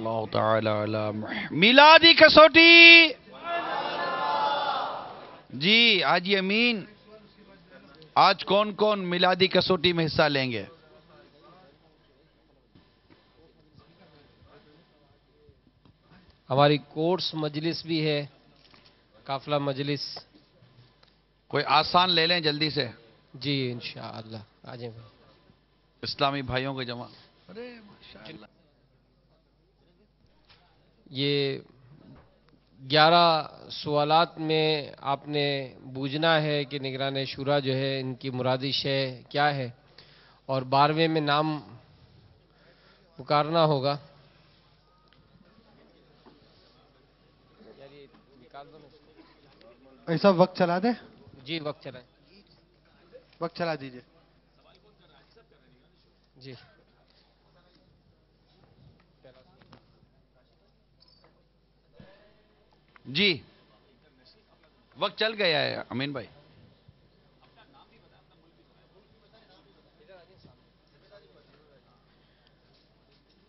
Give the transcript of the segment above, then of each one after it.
اللہ تعالی علی میلادی کسوٹی جی حاجی امین، آج کون کون میلادی کسوٹی میں حصہ لیں گے؟ ہماری کورس مجلس بھی ہے، قافلہ مجلس۔ کوئی آسان لے لیں جلدی سے، جی انشاءاللہ آ جائیں۔ اسلامی بھائیوں کو جمع۔ ارے ماشاءاللہ، یہ 11 سوالات میں آپ نے بوجھنا ہے کہ نگران شورا جو ہے ان کی مرادی شے کیا ہے، اور 12ویں میں نام پکارنا ہوگا۔ ایسا وقت چلا دیں، جی وقت چلائیں۔ وقت چلا دیجئے۔ جی جی وقت چل گیا ہے امین بھائی۔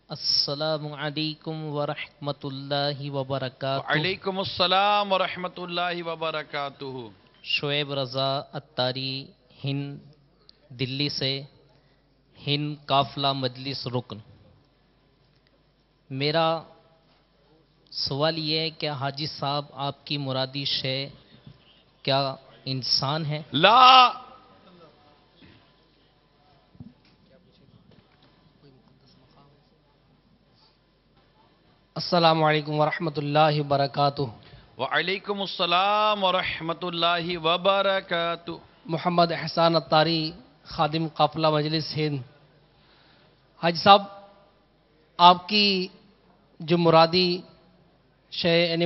السلام علیکم ورحمۃ اللہ وبرکاتہ۔ وعلیکم السلام ورحمۃ اللہ وبرکاتہ۔ شعیب رضا اتاری، ہند دلی سے، ہند قافلہ مجلس رکن۔ میرا سوال یہ ہے کہ حاجی صاحب آپ کی مرادی شے کیا انسان ہے؟ لا، السلام علیکم ورحمۃ اللہ وبرکاتہ۔ وعلیکم السلام ورحمۃ اللہ وبرکاتہ۔ محمد احسان اتاری، خادم قافلہ مجلس ہند۔ حاجی صاحب، آپ کی جو مرادی شے یعنی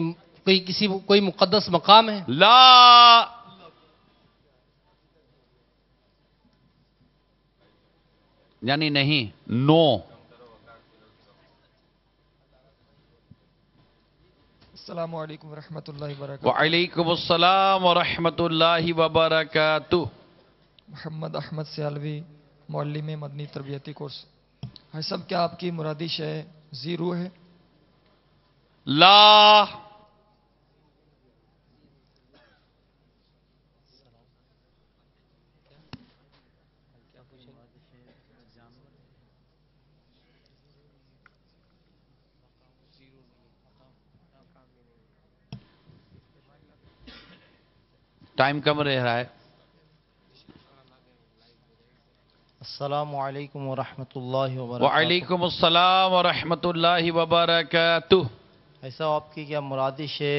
کوئی مقدس مقام ہے؟ لا، یعنی نہیں، نو۔ السلام علیکم ورحمۃ اللہ وبرکاتہ۔ وعلیکم السلام ورحمۃ اللہ وبرکاتہ۔ محمد احمد سیالوی، معلم مدنی تربیتی کورس۔ حاجی صاحب، کیا آپ کی مرادی شے زیرو ہے؟ لا، ٹائم کم رہ رہا ہے۔ السلام علیکم ورحمۃ اللہ وبرکاتہ۔ وعلیکم السلام ورحمۃ اللہ وبرکاتہ۔ ایسا آپ کی کیا مرادی شے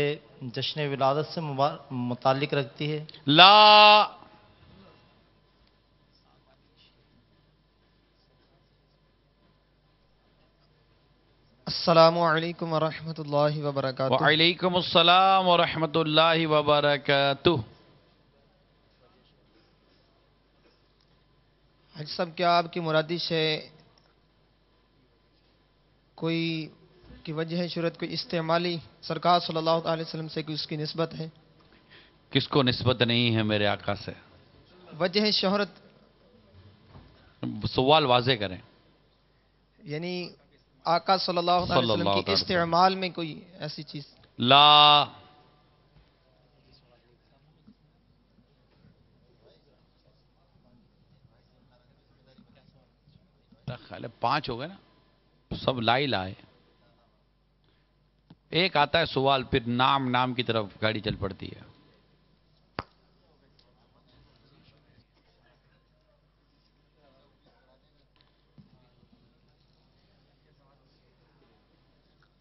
جشن ولادت سے متعلق رکھتی ہے؟ لا، السلام علیکم ورحمۃ اللہ وبرکاتہ۔ وعلیکم السلام ورحمۃ اللہ وبرکاتہ۔ حاجی صاحب، کیا آپ کی مرادی شے کوئی کی وجہ شہرت کوئی استعمالی سرکار صلی اللہ علیہ وسلم سے کوئی اس کی نسبت ہے؟ کس کو نسبت نہیں ہے میرے آقا سے؟ وجہ شہرت سوال واضح کریں۔ یعنی آقا صلی اللہ علیہ صلی وسلم اللہ کی تعالی وسلم۔ استعمال میں کوئی ایسی چیز؟ لا، خیال ہے 5 ہو گئے نا، سب لا ہی لائے۔ ایک آتا ہے سوال، پھر نام کی طرف گاڑی چل پڑتی ہے۔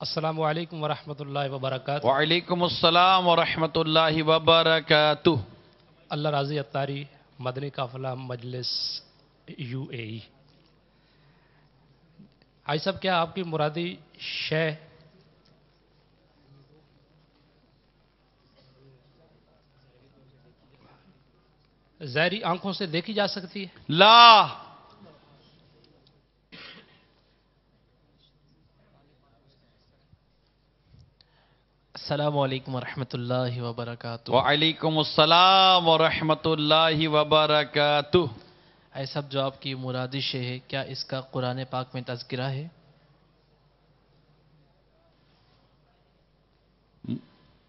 السلام علیکم ورحمۃ اللہ وبرکاتہ۔ وعلیکم السلام ورحمۃ اللہ وبرکاتہ۔ اللہ راضی اتاری، مدنی قافلہ مجلس UAE۔ حاجی صاحب، کیا آپ کی مرادی شے ظاہری آنکھوں سے دیکھی جا سکتی ہے؟ لا، السلام علیکم ورحمۃ اللہ وبرکاتہ۔ وعلیکم السلام ورحمۃ اللہ وبرکاتہ۔ ایسا جو آپ کی مرادی شے ہے، کیا اس کا قرآن پاک میں تذکرہ ہے؟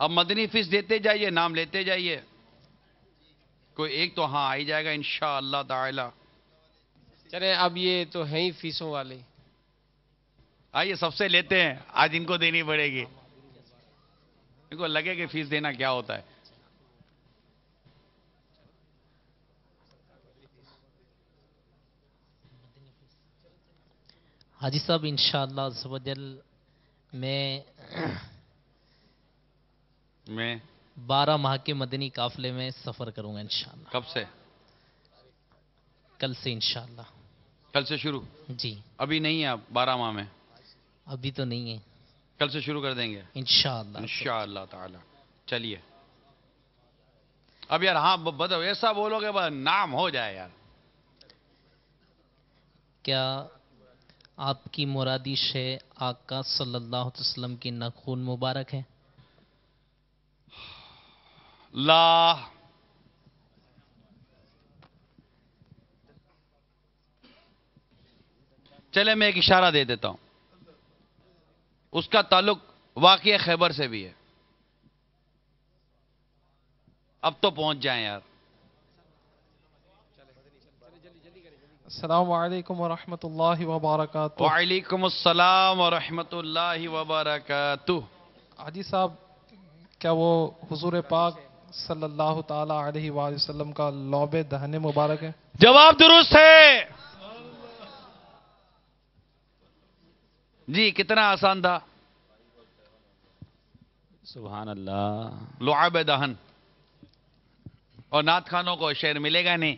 اب مدنی فیس دیتے جائیے، نام لیتے جائیے، کوئی ایک تو ہاں آ ہی جائے گا انشاءاللہ تعالی۔ چلیں اب یہ تو ہیں ہی فیسوں والے، آئیے سب سے لیتے ہیں، آج ان کو دینی پڑے گی، ان کو لگے کہ فیس دینا کیا ہوتا ہے۔ حاجی صاحب انشاءاللہ عز و جل میں 12 ماہ کے مدنی قافلے میں سفر کروں گا انشاءاللہ۔ کب سے؟ کل سے انشاءاللہ۔ کل سے شروع؟ جی ابھی نہیں ہے، آپ 12 ماہ میں؟ ابھی تو نہیں ہے، کل سے شروع کر دیں گے انشاءاللہ۔ انشاءاللہ تعالی۔ چلیے اب یار ہاں بدو ایسا بولو گے بس نام ہو جائے یار۔ کیا آپ کی مرادی شے آقا صلی اللہ علیہ وسلم کی ناخون مبارک ہے؟ لا، چلے میں ایک اشارہ دے دیتا ہوں، اس کا تعلق واقعہ خیبر سے بھی ہے، اب تو پہنچ جائیں یار۔ السلام علیکم ورحمۃ اللہ وبرکاتہ۔ وعلیکم السلام ورحمۃ اللہ وبرکاتہ۔ حاجی صاحب، کیا وہ حضور پاک صلی اللہ تعالی علیہ وآلہ وسلم کا لعب دہن مبارک ہے؟ جواب درست ہے جی، کتنا آسان تھا۔ سبحان اللہ۔ لعاب دہن، اور نعت خانوں کو شعر ملے گا نہیں،